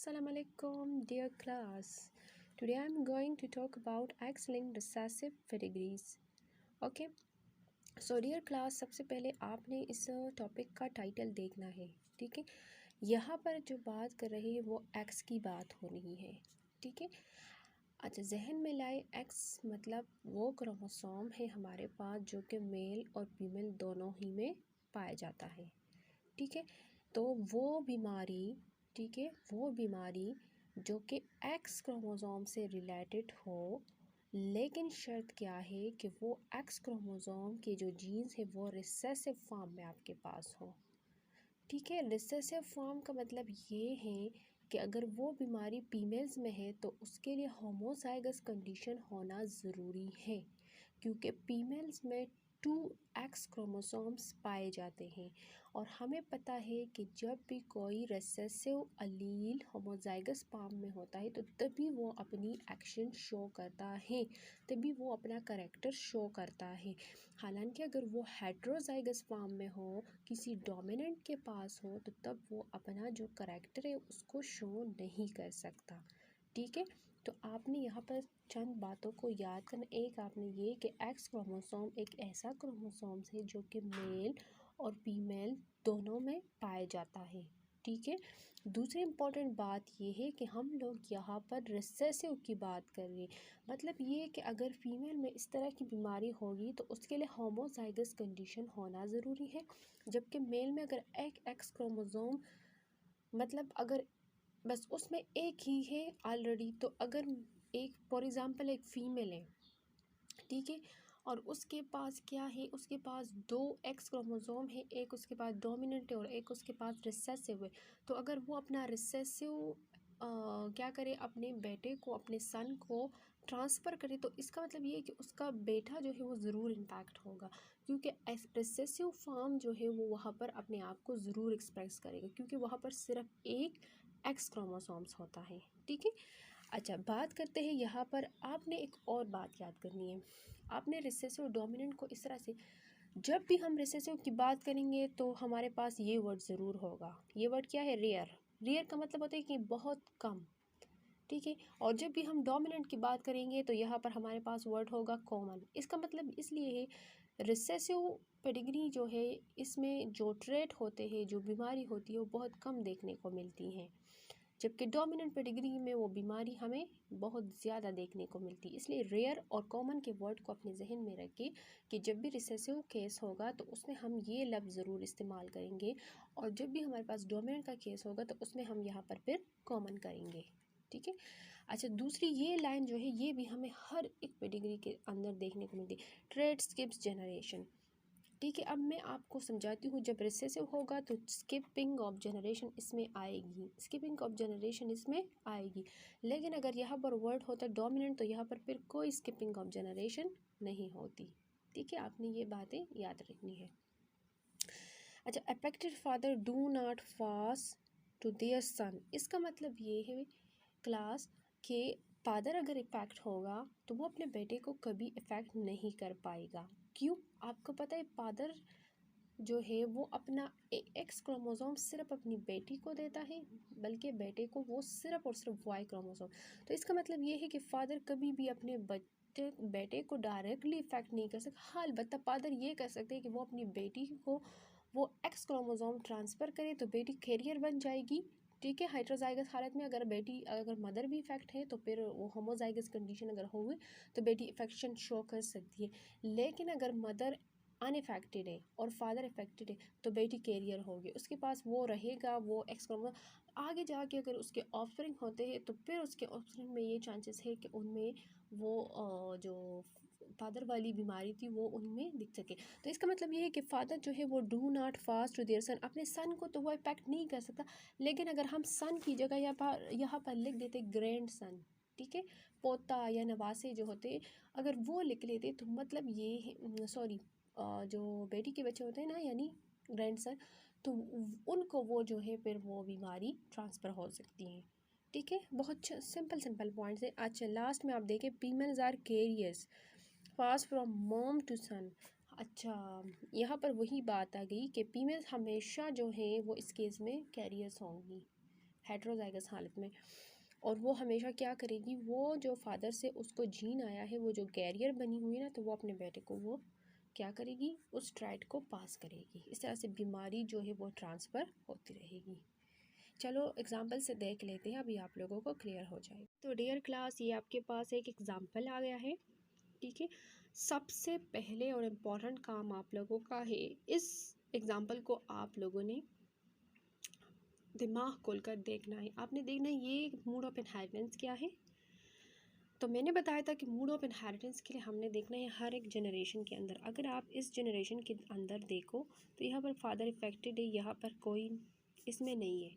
Assalamu alaikum, dear class. Today I am going to talk about X-linked recessive pedigrees. Okay. So dear class, सबसे पहले आपने इस topic का title देखना है, ठीक है। यहाँ पर जो बात कर रही है वो एक्स की बात हो रही है, ठीक है। अच्छा, जहन में लाए, एक्स मतलब वो क्रोमोसोम है हमारे पास जो कि मेल और फीमेल दोनों ही में पाया जाता है, ठीक है। तो वो बीमारी, ठीक है, वो बीमारी जो कि एक्स क्रोमोसोम से रिलेटेड हो, लेकिन शर्त क्या है कि वो एक्स क्रोमोसोम के जो जीन्स है वो रिसेसिव फॉर्म में आपके पास हो, ठीक है। रिसेसिव फॉर्म का मतलब ये है कि अगर वो बीमारी फीमेल्स में है तो उसके लिए होमोजाइगस कंडीशन होना ज़रूरी है, क्योंकि फीमेल्स में 2x क्रोमोसोम्स पाए जाते हैं। और हमें पता है कि जब भी कोई रिसेसिव अलील होमोजाइगस फॉर्म में होता है तो तभी वो अपनी एक्शन शो करता है, तभी वो अपना करैक्टर शो करता है। हालांकि अगर वो हेट्रोजाइगस फॉर्म में हो, किसी डोमिनेंट के पास हो, तो तब वो अपना जो करैक्टर है उसको शो नहीं कर सकता, ठीक है। तो आपने यहाँ पर चंद बातों को याद करना। एक आपने ये कि एक्स क्रोमोसोम एक ऐसा क्रोमोसोम है जो कि मेल और फीमेल दोनों में पाया जाता है, ठीक है। दूसरी इम्पॉर्टेंट बात ये है कि हम लोग यहाँ पर रिसेसिव की बात कर रहे हैं, मतलब ये कि अगर फीमेल में इस तरह की बीमारी होगी तो उसके लिए होमोजाइगस कंडीशन होना ज़रूरी है, जबकि मेल में अगर एक एक्स क्रोमोसोम मतलब अगर बस उसमें एक ही है ऑलरेडी, तो अगर एक फॉर एग्ज़ाम्पल एक फ़ीमेल है, ठीक है, और उसके पास क्या है, उसके पास 2x क्रोमोसोम है, एक उसके पास डोमिनेंट है और एक उसके पास रिसेसिव है। तो अगर वो अपना रिसेसिव क्या करे, अपने बेटे को, अपने सन को ट्रांसफ़र करे, तो इसका मतलब ये है कि उसका बेटा जो है वो ज़रूर इम्पैक्ट होगा, क्योंकि रिसेसिव फॉर्म जो है वो वहाँ पर अपने आप को ज़रूर एक्सप्रेस करेगा, क्योंकि वहाँ पर सिर्फ एक एक्स क्रोमोसोम्स होता है, ठीक है। अच्छा, बात करते हैं यहाँ पर, आपने एक और बात याद करनी है। आपने रिसेसिव डोमिनेंट को इस तरह से, जब भी हम रिसेसिव की बात करेंगे तो हमारे पास ये वर्ड ज़रूर होगा। ये वर्ड क्या है? रेयर। रेयर का मतलब होता है कि बहुत कम, ठीक है। और जब भी हम डोमिनेंट की बात करेंगे तो यहाँ पर हमारे पास वर्ड होगा कॉमन। इसका मतलब इसलिए है, रिसेसिव पेडिग्री जो है इसमें जो ट्रेट होते हैं, जो बीमारी होती है वो बहुत कम देखने को मिलती हैं, जबकि डोमिनेंट पेडिग्री में वो बीमारी हमें बहुत ज़्यादा देखने को मिलती है। इसलिए रेयर और कॉमन के वर्ड को अपने जहन में रखिए कि जब भी रिसेसिव केस होगा तो उसमें हम ये लफ्ज़ ज़रूर इस्तेमाल करेंगे, और जब भी हमारे पास डोमिनेंट का केस होगा तो उसमें हम यहाँ पर फिर कॉमन करेंगे, ठीक है। अच्छा, दूसरी ये लाइन जो है ये भी हमें हर एक पेडिग्री के अंदर देखने को मिलती है, ट्रेड स्किप्स जनरेशन, ठीक है। अब मैं आपको समझाती हूँ, जब रिसेसिव होगा तो स्किपिंग ऑफ जनरेशन इसमें आएगी, स्किपिंग ऑफ जनरेशन इसमें आएगी, लेकिन अगर यहाँ पर वर्ड होता है डोमिनेंट तो यहाँ पर फिर कोई स्किपिंग ऑफ जनरेशन नहीं होती, ठीक है। आपने ये बातें याद रखनी है। अच्छा, affected father do not pass to their son, इसका मतलब ये है क्लास के फादर अगर इफेक्ट होगा तो वो अपने बेटे को कभी इफेक्ट नहीं कर पाएगा। क्यों? आपको पता है, फादर जो है वो अपना एक्स क्रोमोसोम सिर्फ अपनी बेटी को देता है, बल्कि बेटे को वो सिर्फ और सिर्फ वाई क्रोमोसोम। तो इसका मतलब ये है कि फादर कभी भी अपने बेटे को डायरेक्टली इफेक्ट नहीं कर सकता। हाँ, अलबत्ता फादर ये कर सकते हैं कि वो अपनी बेटी को वो एक्स क्रोमोसोम ट्रांसफ़र करे तो बेटी कैरियर बन जाएगी, ठीक है। हाइड्रोजाइगस हालत में अगर बेटी, अगर मदर भी इफेक्ट है तो फिर वो होमोजाइगस कंडीशन अगर होगी तो बेटी इफेक्शन शो कर सकती है। लेकिन अगर मदर अनइफेक्टेड है और फादर इफेक्टेड है तो बेटी कैरियर होगी, उसके पास वो रहेगा, वो एक्स क्रोमोसोम। आगे जाके अगर उसके ऑफस्प्रिंग होते हैं तो फिर उसके ऑफस्प्रिंग में ये चांसेस है कि उनमें वो जो फादर वाली बीमारी थी वो उनमें दिख सके। तो इसका मतलब ये है कि फादर जो है वो do not fast to their son, अपने सन को तो वो इफेक्ट नहीं कर सकता, लेकिन अगर हम सन की जगह यहाँ पर लिख देते ग्रैंड सन, ठीक है, पोता या नवासे जो होते, अगर वो लिख लेते तो मतलब ये सॉरी, जो बेटी के बच्चे होते हैं ना, यानी ग्रैंडसन, तो उनको वो जो है फिर वो बीमारी ट्रांसफ़र हो सकती हैं, ठीक है। बहुत सिंपल सिंपल पॉइंट्स हैं। अच्छा, लास्ट में आप देखें, females are carriers pass from mom to son. अच्छा, यहाँ पर वही बात आ गई कि फीमेल्स हमेशा जो है वो इस केस में कैरियर्स होंगी, हेट्रोजाइगस हालत में। और वो हमेशा क्या करेगी, वो जो फादर से उसको जीन आया है, वो जो कैरियर बनी हुई है ना, तो वो अपने बेटे को वो क्या करेगी, उस ट्राइट को पास करेगी। इस तरह से बीमारी जो है वो ट्रांसफ़र होती रहेगी। चलो एग्जाम्पल से देख लेते हैं, अभी आप लोगों को क्लियर हो जाए। तो डियर क्लास, ये आपके पास एक एग्जाम्पल आ गया है, ठीक है। सबसे पहले और इम्पोर्टेंट काम आप लोगों का है, इस एग्जाम्पल को आप लोगों ने दिमाग खोलकर देखना है। आपने देखना है ये मूड ऑफ इनहेरिटेंस क्या है। तो मैंने बताया था कि मूड ऑफ इनहेरिटेंस के लिए हमने देखना है हर एक जनरेशन के अंदर। अगर आप इस जनरेशन के अंदर देखो तो यहाँ पर फादर इफेक्टेड है, यहाँ पर कोई इसमें नहीं है,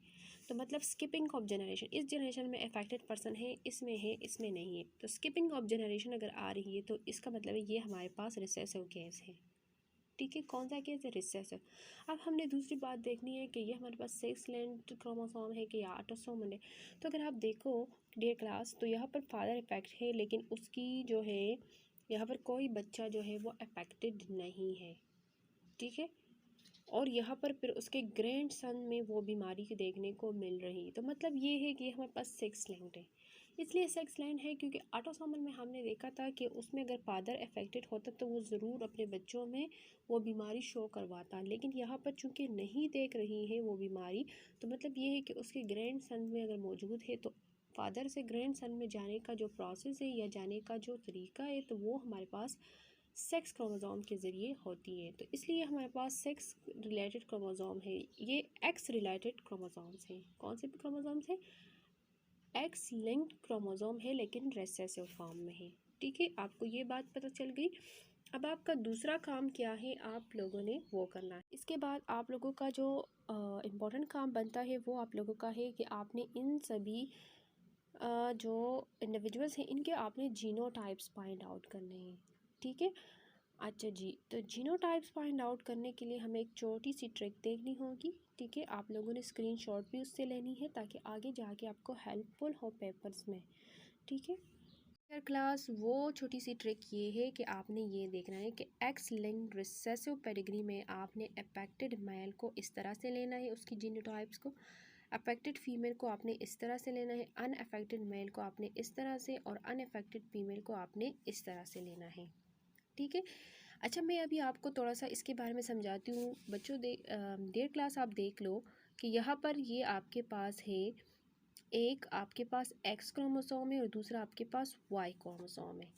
तो मतलब स्किपिंग ऑफ जनरेशन। इस जनरेशन में अफेक्टेड पर्सन है, इसमें नहीं है, तो स्किपिंग ऑफ जनरेशन अगर आ रही है तो इसका मतलब है ये हमारे पास रिसेसिव केस है, ठीक है। कौन सा केस है, रिसेसिव। अब हमने दूसरी बात देखनी है कि ये हमारे पास सेक्स लिंक्ड क्रोमोसोम है कि या ऑटोसोमल है। तो अगर आप देखो डियर क्लास, तो यहाँ पर फादर इफेक्ट है, लेकिन उसकी जो है यहाँ पर कोई बच्चा जो है वो अफेक्टेड नहीं है, ठीक है। और यहाँ पर फिर उसके ग्रैंड सन में वो बीमारी देखने को मिल रही है, तो मतलब ये है कि हमारे पास सेक्स लिंक्ड है। इसलिए सेक्स लाइन है क्योंकि ऑटोसोमल में हमने देखा था कि उसमें अगर फादर अफेक्टेड होता तो वो ज़रूर अपने बच्चों में वो बीमारी शो करवाता, लेकिन यहाँ पर चूंकि नहीं देख रही है वो बीमारी, तो मतलब ये है कि उसके ग्रैंड सन में अगर मौजूद है तो फादर से ग्रैंड सन में जाने का जो प्रोसेस है या जाने का जो तरीका है, तो वो हमारे पास सेक्स क्रोमोसोम के ज़रिए होती है। तो इसलिए हमारे पास सेक्स रिलेटेड क्रोमोसोम है, ये एक्स रिलेटेड क्रोमोसोम्स हैं। कौन से क्रोमोसोम्स हैं, एक्स लिंक्ड क्रोमोसोम है, लेकिन रेसेसिव फॉर्म में है, ठीक है। आपको ये बात पता चल गई। अब आपका दूसरा काम क्या है, आप लोगों ने वो करना है। इसके बाद आप लोगों का जो इम्पोर्टेंट काम बनता है वो आप लोगों का है कि आपने इन सभी जो इंडिविजुअल्स हैं इनके आपने जीनोटाइप्स फाइंड आउट करने हैं, ठीक है। अच्छा जी, तो जीनोटाइप्स फाइंड आउट करने के लिए हमें एक छोटी सी ट्रिक देखनी होगी, ठीक है। आप लोगों ने स्क्रीनशॉट भी उससे लेनी है ताकि आगे जाके आपको हेल्पफुल हो पेपर्स में, ठीक है। यार क्लास, वो छोटी सी ट्रिक ये है कि आपने ये देखना है कि एक्स लिंक्ड रिसेसिव पेडिग्री में आपने अफेक्टेड मेल को इस तरह से लेना है, उसकी जीनोटाइप्स को। अफेक्टेड फीमेल को आपने इस तरह से लेना है, अनअफेक्टेड मेल को आपने इस तरह से, और अनअफेक्टेड फीमेल को आपने इस तरह से लेना है, ठीक है। अच्छा, मैं अभी आपको थोड़ा सा इसके बारे में समझाती हूँ बच्चों। डेयर क्लास, आप देख लो कि यहाँ पर ये आपके पास है, एक आपके पास एक्स क्रोमोसोम है और दूसरा आपके पास वाई क्रोमोसोम है।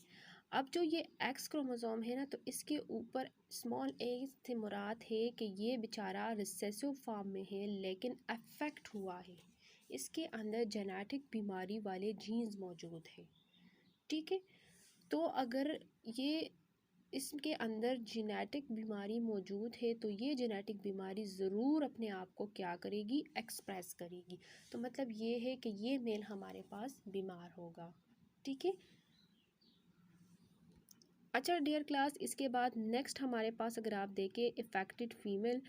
अब जो ये एक्स क्रोमोसोम है ना, तो इसके ऊपर स्मॉल ए से मुराद है कि ये बेचारा रिसेसिव फॉर्म में है, लेकिन अफेक्ट हुआ है, इसके अंदर जेनेटिक बीमारी वाले जीन्स मौजूद हैं, ठीक है। तो अगर ये इसके अंदर जेनेटिक बीमारी मौजूद है, तो ये जेनेटिक बीमारी ज़रूर अपने आप को क्या करेगी, एक्सप्रेस करेगी। तो मतलब ये है कि ये मेल हमारे पास बीमार होगा, ठीक है। अच्छा डियर क्लास, इसके बाद नेक्स्ट हमारे पास अगर आप देखें इफेक्टेड फीमेल,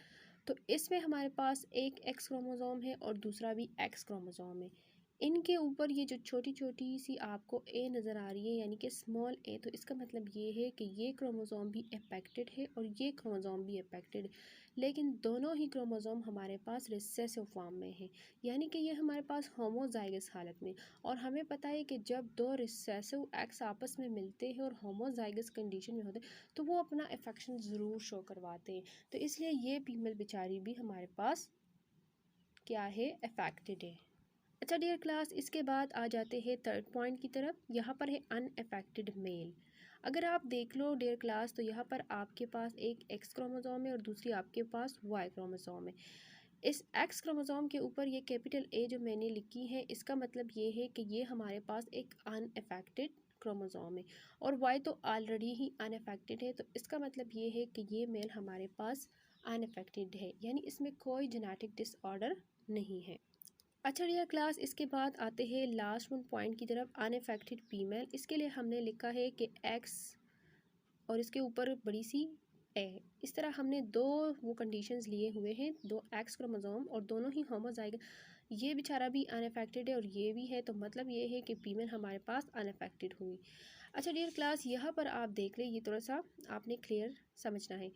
तो इसमें हमारे पास एक एक्स क्रोमोसोम है और दूसरा भी एक्स क्रोमोसोम है। इनके ऊपर ये जो छोटी छोटी सी आपको ए नज़र आ रही है, यानी कि स्मॉल ए, तो इसका मतलब ये है कि ये क्रोमोसोम भी अफेक्टेड है और ये क्रोमोसोम भी अफेक्टेड है, लेकिन दोनों ही क्रोमोसोम हमारे पास रिसेसिव फॉर्म में है, यानी कि ये हमारे पास होमोजाइगस हालत में। और हमें पता है कि जब दो रिसेसिव एक्स आपस में मिलते हैं और होमोजाइगस कंडीशन में होते हैं, तो वो अपना अफेक्शन ज़रूर शो करवाते हैं। तो इसलिए ये फीमेल बेचारी भी हमारे पास क्या है, अफेक्टेड है। अच्छा डियर क्लास, इसके बाद आ जाते हैं थर्ड पॉइंट की तरफ। यहाँ पर है अनअफेक्टेड मेल। अगर आप देख लो डियर क्लास, तो यहाँ पर आपके पास एक एक्स क्रोमोसोम है और दूसरी आपके पास वाई क्रोमोसोम है। इस एक्स क्रोमोसोम के ऊपर ये कैपिटल ए जो मैंने लिखी है, इसका मतलब ये है कि ये हमारे पास एक अनअफेक्टेड क्रोमोसोम है, और वाई तो ऑलरेडी ही अनअफेक्टेड है, तो इसका मतलब ये है कि ये मेल हमारे पास अनअफेक्टेड है, यानी इसमें कोई जेनेटिक डिसऑर्डर नहीं है। अच्छा डियर क्लास, इसके बाद आते हैं लास्ट वन पॉइंट की तरफ, अनअफेक्टेड फीमेल। इसके लिए हमने लिखा है कि एक्स और इसके ऊपर बड़ी सी ए। इस तरह हमने दो वो कंडीशंस लिए हुए हैं, दो एक्स क्रोमोसोम और दोनों ही होमोजाइगस। ये बेचारा भी अनअफेक्टेड है और ये भी है, तो मतलब ये है कि फीमेल हमारे पास अनअफेक्टेड हुई। अच्छा डियर क्लास, यहाँ पर आप देख लें, ये थोड़ा सा आपने क्लियर समझना है।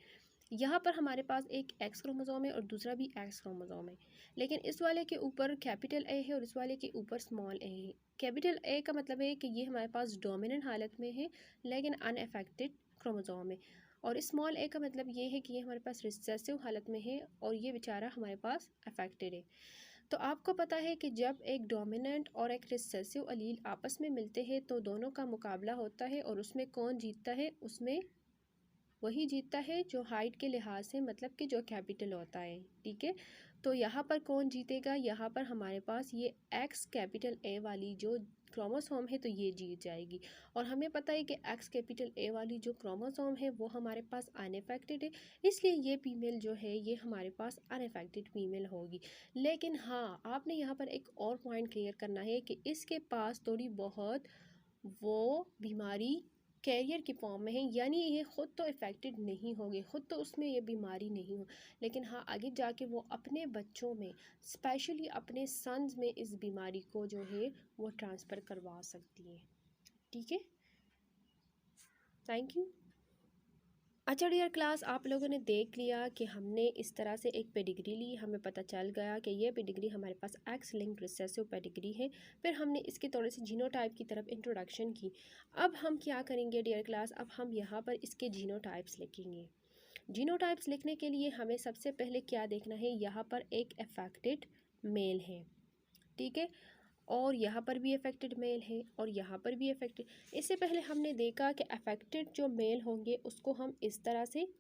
यहाँ पर हमारे पास एक एक्स क्रोमोसोम है और दूसरा भी एक्स क्रोमोसोम है, लेकिन इस वाले के ऊपर कैपिटल ए है और इस वाले के ऊपर स्मॉल ए है। कैपिटल ए का मतलब है कि ये हमारे पास डोमिनेंट हालत में है लेकिन अनअफेक्टेड क्रोमोसोम है, और स्मॉल ए का मतलब ये है कि ये हमारे पास रिसेसिव हालत में है और ये बेचारा हमारे पास अफेक्टेड है। तो आपको पता है कि जब एक डोमिनेंट और एक रिसेसिव अलील आपस में मिलते हैं तो दोनों का मुकाबला होता है और उसमें कौन जीतता है, उसमें वही जीतता है जो हाइट के लिहाज से, मतलब कि जो कैपिटल होता है। ठीक है, तो यहाँ पर कौन जीतेगा, यहाँ पर हमारे पास ये एक्स कैपिटल ए वाली जो क्रोमोसोम है तो ये जीत जाएगी। और हमें पता है कि एक्स कैपिटल ए वाली जो क्रोमोसोम है वो हमारे पास अनअफेक्टेड है, इसलिए ये फीमेल जो है ये हमारे पास अनअफेक्टेड फीमेल होगी। लेकिन हाँ, आपने यहाँ पर एक और पॉइंट क्लियर करना है कि इसके पास थोड़ी बहुत वो बीमारी कैरियर की फॉर्म में है, यानी ये ख़ुद तो इफ़ेक्टेड नहीं होगी, ख़ुद तो उसमें ये बीमारी नहीं हो, लेकिन हाँ आगे जाके वो अपने बच्चों में, स्पेशली अपने सन्स में इस बीमारी को जो है वो ट्रांसफ़र करवा सकती है। ठीक है, थैंक यू। अच्छा डियर क्लास, आप लोगों ने देख लिया कि हमने इस तरह से एक पेडिग्री ली, हमें पता चल गया कि ये पेडिग्री हमारे पास एक्स लिंक्ड रिसेसिव पेडिग्री है। फिर हमने इसके थोड़े से जीनोटाइप की तरफ इंट्रोडक्शन की। अब हम क्या करेंगे डियर क्लास, अब हम यहाँ पर इसके जीनोटाइप्स लिखेंगे। जीनोटाइप्स लिखने के लिए हमें सबसे पहले क्या देखना है, यहाँ पर एक अफेक्टेड मेल है, ठीक है, और यहाँ पर भी अफेक्टेड मेल है और यहाँ पर भी अफेक्टेड। इससे पहले हमने देखा कि अफेक्टेड जो मेल होंगे उसको हम इस तरह से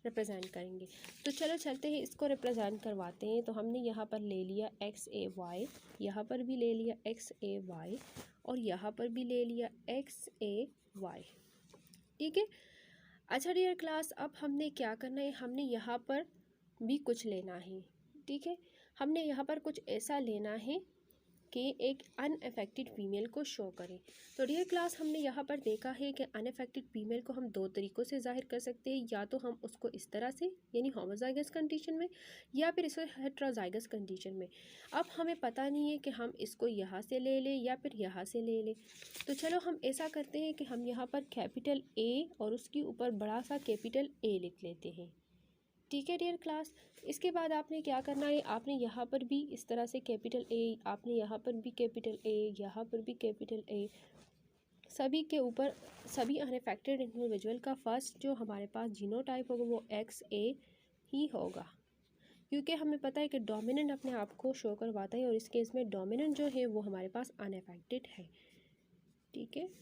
रिप्रेजेंट करेंगे। तो चलो चलते हैं, इसको रिप्रेजेंट करवाते हैं। तो हमने यहाँ पर ले लिया एक्स ए वाई, यहाँ पर भी ले लिया एक्स ए वाई और यहाँ पर भी ले लिया एक्स ए वाई। ठीक है, अच्छा डियर क्लास, अब हमने क्या करना है, हमने यहाँ पर भी कुछ लेना है। ठीक है, हमने यहाँ पर कुछ ऐसा लेना है कि एक अनअफेक्टेड फीमेल को शो करें। तो डियर क्लास, हमने यहाँ पर देखा है कि अनअफेक्टेड फीमेल को हम दो तरीक़ों से ज़ाहिर कर सकते हैं, या तो हम उसको इस तरह से यानी होमोजाइगस कंडीशन में, या फिर इसको हेट्रोजाइगस कंडीशन में। अब हमें पता नहीं है कि हम इसको यहाँ से ले लें या फिर यहाँ से ले लें। तो चलो हम ऐसा करते हैं कि हम यहाँ पर कैपिटल ए और उसके ऊपर बड़ा सा कैपिटल ए लिख लेते हैं। ठीक है डियर क्लास, इसके बाद आपने क्या करना है, आपने यहाँ पर भी इस तरह से कैपिटल ए, आपने यहाँ पर भी कैपिटल ए, यहाँ पर भी कैपिटल ए, सभी के ऊपर सभी अनअफेक्टेड इंडिविजुअल का फर्स्ट जो हमारे पास जीनोटाइप होगा वो एक्स ए ही होगा, क्योंकि हमें पता है कि डोमिनेंट अपने आप को शो करवाता है और इस केस में डोमिनेंट जो है वो हमारे पास अनअफेक्टेड है। ठीक है,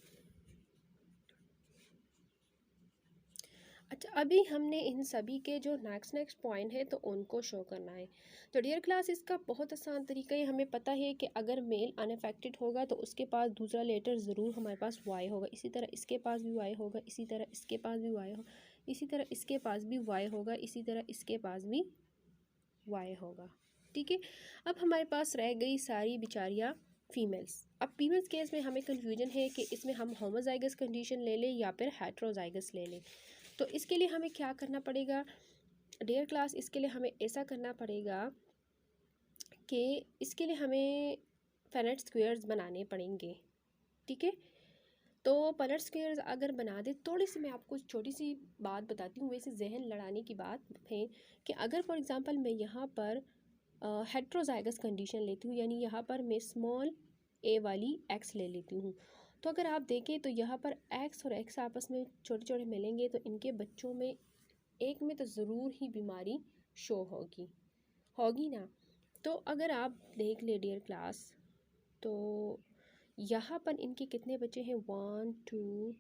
अच्छा अभी हमने इन सभी के जो नेक्स्ट पॉइंट है तो उनको शो करना है। तो डियर क्लास, इसका बहुत आसान तरीका है, हमें पता है कि अगर मेल अनअफेक्टेड होगा तो उसके पास दूसरा लेटर ज़रूर हमारे पास वाई होगा, इसी तरह इसके पास भी वाई होगा, इसी तरह इसके पास भी वाई होगा, इसी तरह इसके पास भी वाई होगा, इसी तरह इसके पास भी वाई होगा। ठीक है, अब हमारे पास रह गई सारी बेचारियाँ फीमेल्स। अब फीमेल्स केस में हमें कन्फ्यूजन है कि इसमें हम होमोजाइगस कंडीशन ले लें या फिर हेट्रोजाइगस ले लें। तो इसके लिए हमें क्या करना पड़ेगा डियर क्लास, इसके लिए हमें ऐसा करना पड़ेगा कि इसके लिए हमें फेनेट स्क्वेयर्स बनाने पड़ेंगे। ठीक है, तो फेनेट स्क्वेयर्स अगर बना दे, थोड़ी सी मैं आपको छोटी सी बात बताती हूँ, वैसे जहन लड़ाने की बात है कि अगर फॉर एग्जांपल मैं यहाँ पर हेट्रोजाइगस कंडीशन लेती हूँ, यानी यहाँ पर मैं स्मॉल ए वाली एक्स ले लेती हूँ, तो अगर आप देखें तो यहाँ पर एक्स और एक्स आपस में छोटे छोटे मिलेंगे तो इनके बच्चों में एक में तो ज़रूर ही बीमारी शो होगी ना। तो अगर आप देख ले डियर क्लास, तो यहाँ पर इनके कितने बच्चे हैं, 1 2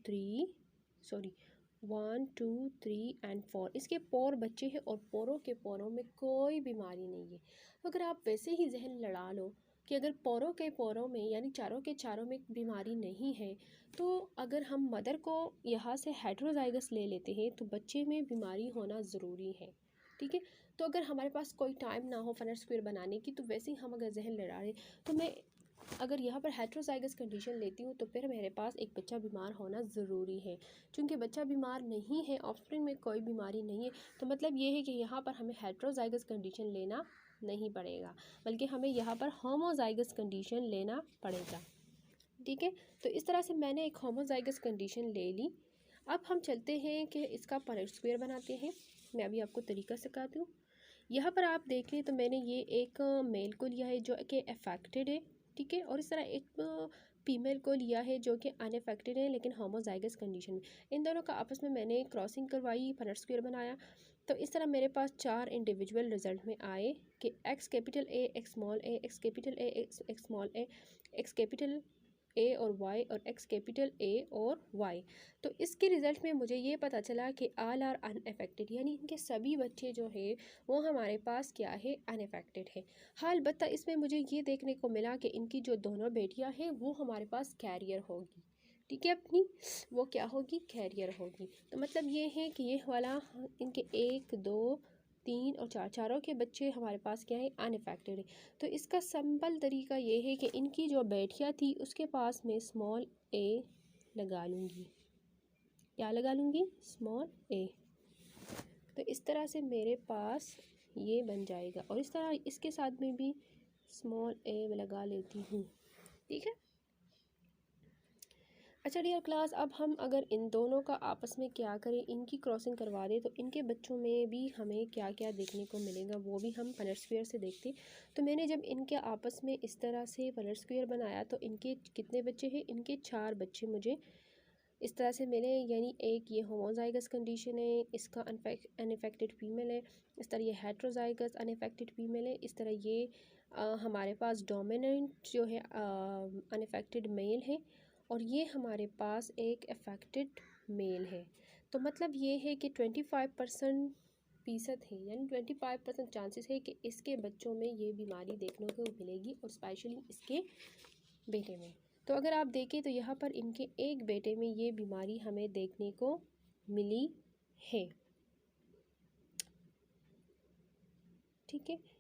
3 एंड 4, इसके 4 बच्चे हैं और पोरों के पोरों में कोई बीमारी नहीं है। तो अगर आप वैसे ही जहन लड़ा लो कि अगर पोरों के पोरों में यानी चारों के चारों में बीमारी नहीं है, तो अगर हम मदर को यहाँ से हेट्रोजाइगस ले लेते हैं तो बच्चे में बीमारी होना ज़रूरी है। ठीक है, तो अगर हमारे पास कोई टाइम ना हो फेनेट स्क्वेयर बनाने की, तो वैसे ही हम अगर जहन लड़ा रहे, तो मैं अगर यहाँ पर हेट्रोजाइगस कंडीशन लेती हूँ तो फिर मेरे पास एक बच्चा बीमार होना ज़रूरी है। चूँकि बच्चा बीमार नहीं है, ऑफस्प्रिंग में कोई बीमारी नहीं है, तो मतलब ये है कि यहाँ पर हमें हेट्रोजाइगस कंडीशन लेना नहीं पड़ेगा, बल्कि हमें यहाँ पर होमोजाइगस कंडीशन लेना पड़ेगा। ठीक है, तो इस तरह से मैंने एक होमोजाइगस कंडीशन ले ली। अब हम चलते हैं कि इसका फेनेट स्क्वेयर बनाते हैं। मैं अभी आपको तरीका सिखाती हूँ। यहाँ पर आप देख लें तो मैंने ये एक मेल को लिया है जो कि अफेक्टेड है, ठीक है, और इस तरह एक फीमेल को लिया है जो कि अनअफेक्टेड है लेकिन होमोजाइगस कंडीशन में। इन दोनों का आपस में मैंने क्रॉसिंग करवाई, पनट स्क्वायर बनाया, तो इस तरह मेरे पास 4 इंडिविजुअल रिजल्ट में आए कि x capital A, x small A, x capital A, x small A, x capital A और वाई, और एक्स कैपिटल ए और वाई। तो इसके रिज़ल्ट में मुझे ये पता चला कि ऑल आर अनअफेक्टेड, यानी इनके सभी बच्चे जो है वो हमारे पास क्या है, अनअफेक्टेड है। हाँ, अलबत्ता इसमें मुझे ये देखने को मिला कि इनकी जो दोनों बेटियां हैं वो हमारे पास कैरियर होगी, ठीक है, अपनी वो क्या होगी, कैरियर होगी। तो मतलब ये है कि ये वाला इनके 1 2 3 और 4 चारों के बच्चे हमारे पास क्या है, अनअफेक्टेड है। तो इसका सिंपल तरीका ये है कि इनकी जो बेटियां थी उसके पास में स्मॉल ए लगा लूँगी। क्या लगा लूँगी, स्मॉल ए। तो इस तरह से मेरे पास ये बन जाएगा, और इस तरह इसके साथ में भी स्मॉल ए लगा लेती हूँ, ठीक है। अच्छा डियर क्लास, अब हम अगर इन दोनों का आपस में क्या करें, इनकी क्रॉसिंग करवा दें तो इनके बच्चों में भी हमें क्या क्या देखने को मिलेगा वो भी हम पनट स्क्वायर से देखते। तो मैंने जब इनके आपस में इस तरह से पनट स्क्वायर बनाया तो इनके कितने बच्चे हैं, इनके 4 बच्चे मुझे इस तरह से मिले, यानी एक ये होमोजाइगस कंडीशन है, इसका अनइफेक्टेड फीमेल है, इस तरह ये हेट्रोजाइगस अनइफेक्टेड फीमेल है, इस तरह ये हमारे पास डोमिनेंट जो है अनइफेक्टेड मेल है, और ये हमारे पास एक अफेक्टेड मेल है। तो मतलब ये है कि 25% है, यानी 25% चांसेस है कि इसके बच्चों में ये बीमारी देखने को मिलेगी, और स्पेशली इसके बेटे में। तो अगर आप देखें तो यहाँ पर इनके एक बेटे में ये बीमारी हमें देखने को मिली है, ठीक है।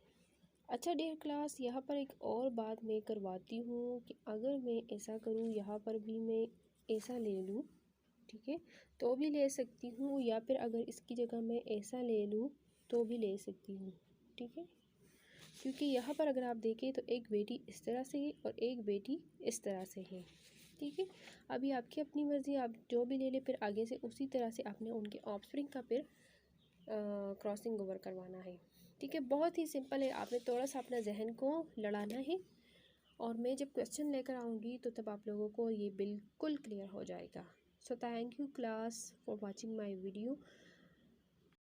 अच्छा डियर क्लास, यहाँ पर एक और बात मैं करवाती हूँ कि अगर मैं ऐसा करूँ, यहाँ पर भी मैं ऐसा ले लूँ, ठीक है, तो भी ले सकती हूँ, या फिर अगर इसकी जगह मैं ऐसा ले लूँ तो भी ले सकती हूँ, ठीक है। क्योंकि यहाँ पर अगर आप देखें तो एक बेटी इस तरह से है और एक बेटी इस तरह से है, ठीक है। अभी आपकी अपनी मर्ज़ी, आप जो भी ले ले, फिर आगे से उसी तरह से आपने उनके ऑफस्प्रिंग का फिर क्रॉसिंग ओवर करवाना है, ठीक है। बहुत ही सिंपल है, आपने थोड़ा सा अपना जहन को लड़ाना है, और मैं जब क्वेश्चन लेकर आऊँगी तो तब आप लोगों को ये बिल्कुल क्लियर हो जाएगा। So thank you class for watching my video.